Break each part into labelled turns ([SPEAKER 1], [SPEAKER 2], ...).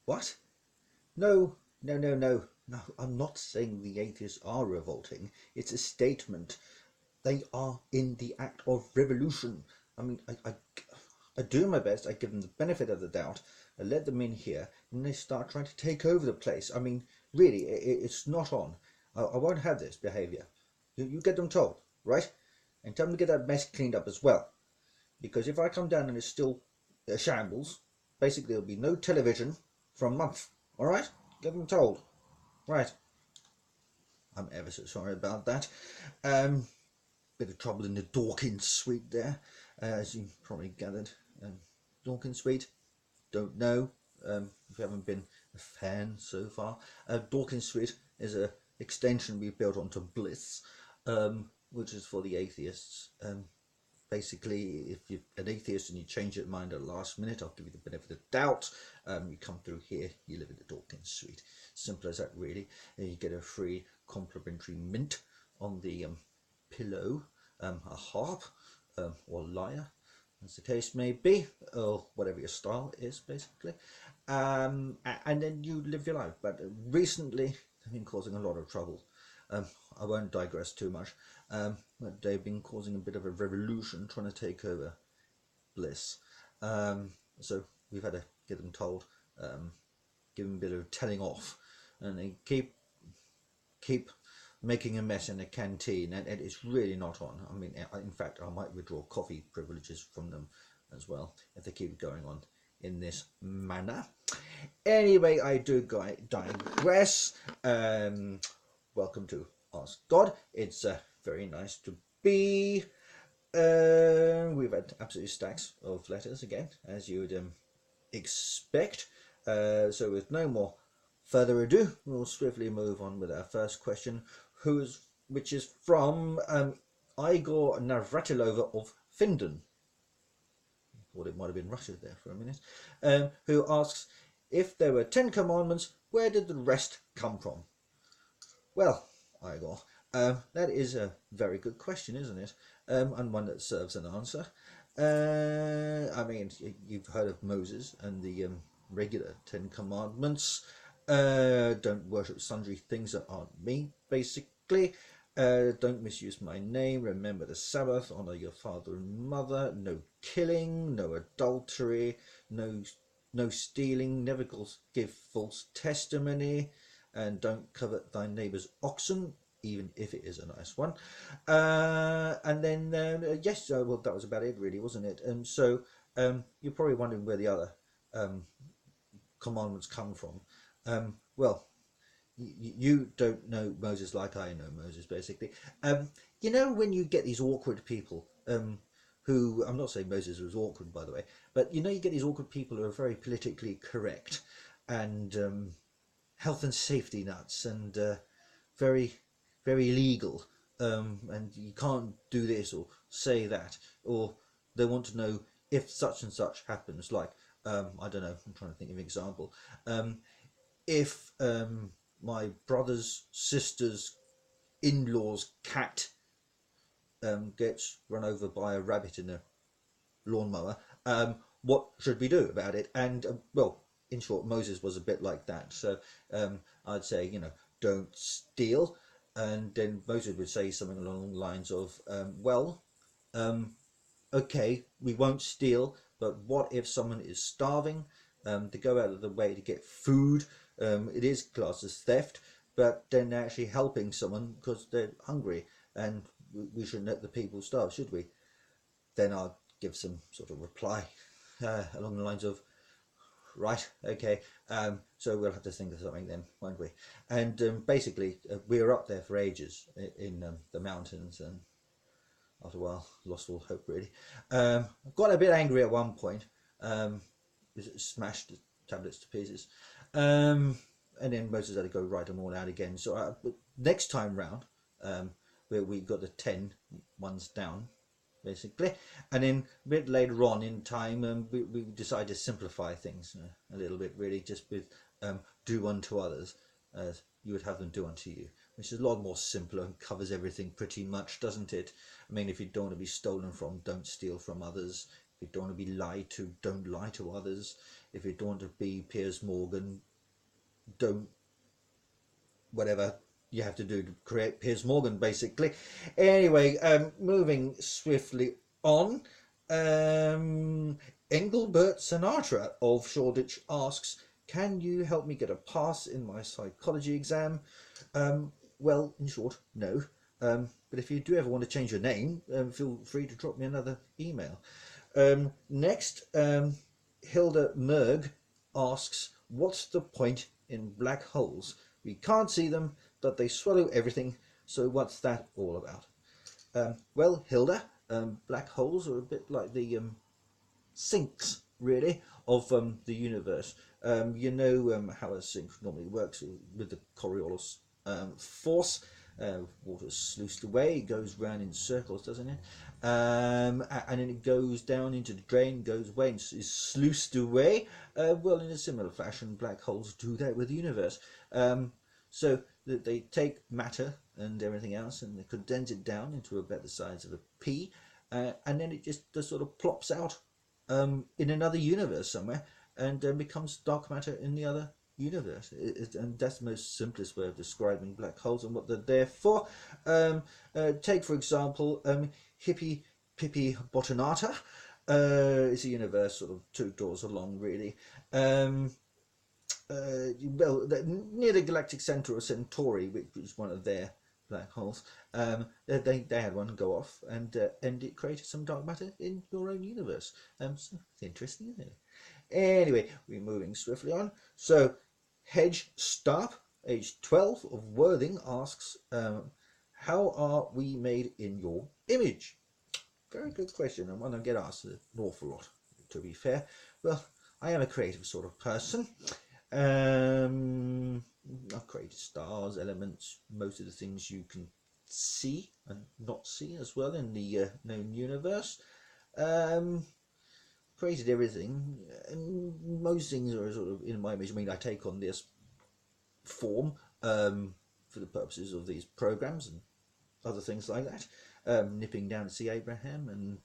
[SPEAKER 1] What? No, no, no, no. No, I'm not saying the atheists are revolting. It's a statement. They are in the act of revolution. I mean, I do my best. I give them the benefit of the doubt. I let them in here, and they start trying to take over the place. I mean, really, it's not on. I won't have this behaviour. You get them told, right? And tell them to get that mess cleaned up as well. Because if I come down and it's still a shambles, basically there'll be no television for a month. All right? Get them told. Right. I'm ever so sorry about that. Um, Bit of trouble in the Dawkins suite there, as you probably gathered. Dawkins suite, don't know if you haven't been a fan so far. Dawkins suite is a extension we built onto Bliss, which is for the atheists. Basically, if you're an atheist and you change your mind at the last minute, I'll give you the benefit of the doubt. You come through here, you live in the Dawkins suite. Simple as that, really. And you get a free complimentary mint on the pillow, a harp, or lyre, as the case may be, or whatever your style is, basically. And then you live your life. But recently, they've been causing a lot of trouble. I won't digress too much, but they've been causing a bit of a revolution trying to take over Bliss. So we've had to get them told, give them a bit of telling off, and they keep making a mess in the canteen, and it's really not on. I mean, in fact, I might withdraw coffee privileges from them as well if they keep going on in this manner. Anyway, I do digress. Welcome to Ask God. It's very nice to be. We've had absolute stacks of letters again, as you would expect. So with no more further ado, we'll swiftly move on with our first question, which is from Igor Navratilova of Findon. Thought it might have been Russia there for a minute. Who asks, if there were 10 commandments, where did the rest come from? Well, Igor, that is a very good question, isn't it? And one that serves an answer. I mean, you've heard of Moses and the regular 10 Commandments. Don't worship sundry things that aren't me, basically. Don't misuse my name. Remember the Sabbath. Honor your father and mother. No killing. No adultery. No stealing. Never give false testimony. And don't covet thy neighbour's oxen, even if it is a nice one. And then, yes, well, that was about it, really, wasn't it? And so you're probably wondering where the other commandments come from. Well, you don't know Moses like I know Moses, basically. You know, when you get these awkward people who, I'm not saying Moses was awkward, by the way, but you know, you get these awkward people who are very politically correct and health and safety nuts and very, very legal. And you can't do this or say that, or they want to know if such and such happens. Like, I don't know, I'm trying to think of an example. If my brother's sister's in-law's cat gets run over by a rabbit in a lawnmower, what should we do about it? And well, in short, Moses was a bit like that. So I'd say, you know, don't steal. And then Moses would say something along the lines of, okay, we won't steal, but what if someone is starving? To go out of the way to get food, it is classed as theft, but then they're actually helping someone because they're hungry, and we shouldn't let the people starve, should we? Then I'll give some sort of reply along the lines of, right, okay, so we'll have to think of something then, won't we? And basically, we were up there for ages in the mountains, and after a while, lost all hope, really. Got a bit angry at one point, smashed the tablets to pieces, and then Moses had to go write them all out again. So next time round, we got the 10 ones down, basically, and then a bit later on in time, we decided to simplify things a little bit, really, just with do unto others as you would have them do unto you, which is a lot more simpler and covers everything pretty much, doesn't it? I mean, if you don't want to be stolen from, don't steal from others. If you don't want to be lied to, don't lie to others. if you don't want to be Piers Morgan, don't whatever you have to do to create Piers Morgan, basically. Anyway, moving swiftly on. Engelbert Sinatra of Shoreditch asks, can you help me get a pass in my psychology exam? Well, in short, no. But if you do ever want to change your name, feel free to drop me another email. Next, Hilda Merg asks, what's the point in black holes? We can't see them, but they swallow everything, so what's that all about? Well, Hilda, black holes are a bit like the sinks, really, of the universe. You know how a sink normally works with the Coriolis force. Water's sluiced away, it goes round in circles, doesn't it? And then it goes down into the drain, goes away, and is sluiced away. Well, in a similar fashion, black holes do that with the universe. So they take matter and everything else and they condense it down into about the size of a pea, and then it just sort of plops out in another universe somewhere and becomes dark matter in the other universe. And that's the most simplest way of describing black holes and what they're there for. Take, for example, Hippie Pippi Botanata. It's a universe sort of 2 doors along, really. Well, near the galactic center of Centauri, which is one of their black holes, they had one go off, and it created some dark matter in your own universe. So it's interesting, isn't it? Anyway, we're moving swiftly on. So, Hedge Starp, age 12 of Worthing, asks, how are we made in your image? Very good question, and one I get asked an awful lot, to be fair. Well, I am a creative sort of person. I've created stars, elements, most of the things you can see and not see as well in the known universe. Created everything, and most things are sort of in my image. I mean, I take on this form for the purposes of these programs and other things like that. Nipping down to see Abraham and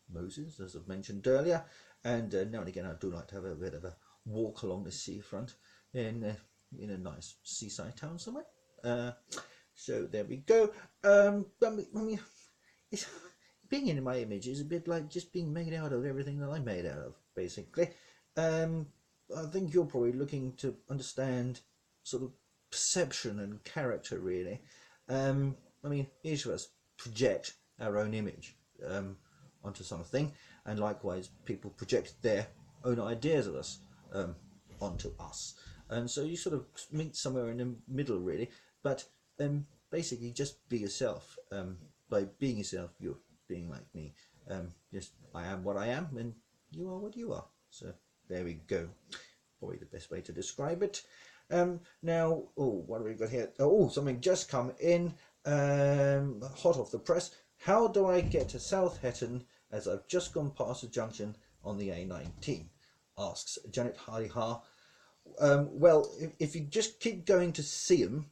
[SPEAKER 1] Moses, as I've mentioned earlier, and now and again I do like to have a bit of a walk along the seafront in a nice seaside town somewhere. So there we go. I mean, it's, being in my image is a bit like just being made out of everything that I'm made out of, basically. I think you're probably looking to understand sort of perception and character, really. I mean, each of us project our own image onto something, and likewise, people project their own ideas of us onto us. And so you sort of meet somewhere in the middle, really. But basically, just be yourself. By being yourself, you're being like me. Just I am what I am, and you are what you are. So there we go. Probably the best way to describe it. Now, what have we got here? Oh, something just come in, hot off the press. How do I get to South Hetton as I've just gone past the junction on the A19? Asks Janet Hardy-Ha. Well, if you just keep going to Seaham,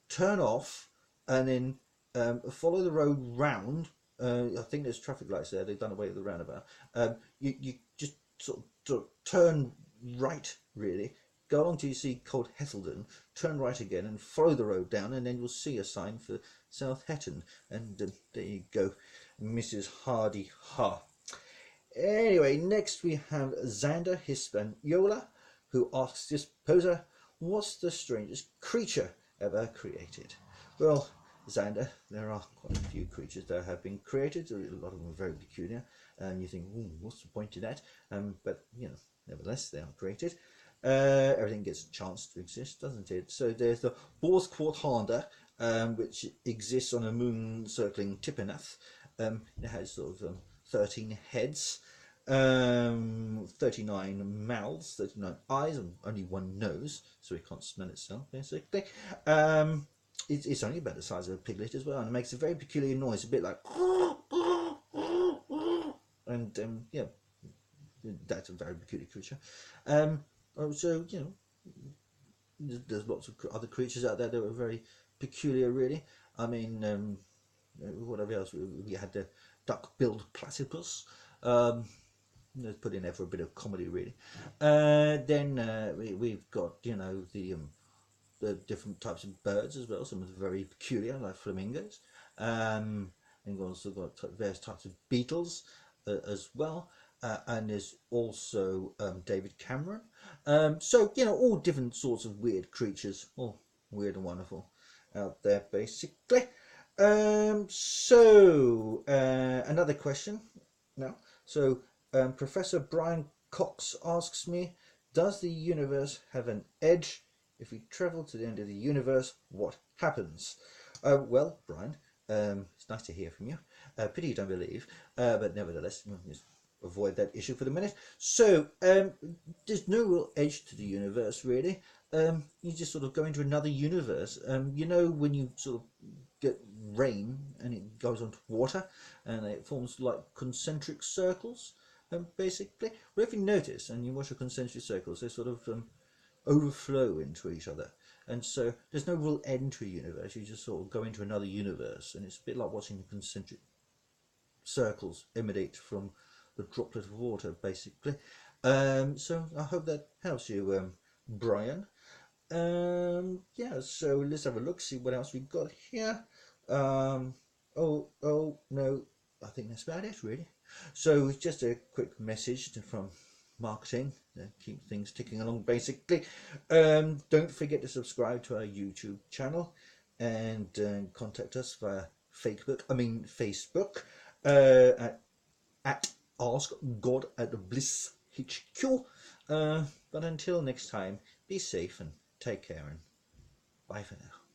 [SPEAKER 1] turn off, and then follow the road round. I think there's traffic lights there. They've done away with the roundabout. You just sort of turn right, really. Go along till you see Cold Hetheldon, turn right again and follow the road down, and then you'll see a sign for South Hetton. And there you go, Mrs. Hardy-Ha. Anyway, next we have Xander Hispaniola, who asks this poser, what's the strangest creature ever created? Well, Xander, there are quite a few creatures that have been created. A lot of them are very peculiar, and you think, what's the point of that? But, nevertheless, they are created. Everything gets a chance to exist, doesn't it? So there's the Bors Quarthanda, which exists on a moon circling Tippinath. It has sort of 13 heads, 39 mouths, 39 eyes, and only one nose, so it can't smell itself, basically. It's only about the size of a piglet as well, and it makes a very peculiar noise, a bit like and that's a very peculiar creature. So there's lots of other creatures out there that are very peculiar, really. I mean, whatever else we had, the duck-billed platypus. let's put in there for a bit of comedy, really. Then we've got, you know, the different types of birds as well. Some are very peculiar, like flamingos. And we've also got various types of beetles as well. And there's also David Cameron. So, you know, all different sorts of weird creatures, all weird and wonderful out there, basically. Another question now. So, Professor Brian Cox asks me, does the universe have an edge? If we travel to the end of the universe, what happens? Well, Brian, it's nice to hear from you. Pity you don't believe, but nevertheless, we'll just avoid that issue for the minute. So, there's no real edge to the universe, really. You just sort of go into another universe. You know, when you sort of get rain and it goes onto water and it forms like concentric circles, basically. Well, if you notice and you watch the concentric circles, they sort of overflow into each other. And so there's no real end to a universe. You just sort of go into another universe, and it's a bit like watching the concentric circles emanate from the droplet of water, basically. So I hope that helps you, Brian. Yeah, so let's have a look, see what else we've got here. Oh, no, I think that's about it, really. So it's just a quick message from marketing to keep things ticking along, basically. Don't forget to subscribe to our YouTube channel and contact us via Facebook at Ask God at Bliss HQ. But until next time, be safe and take care, and bye for now.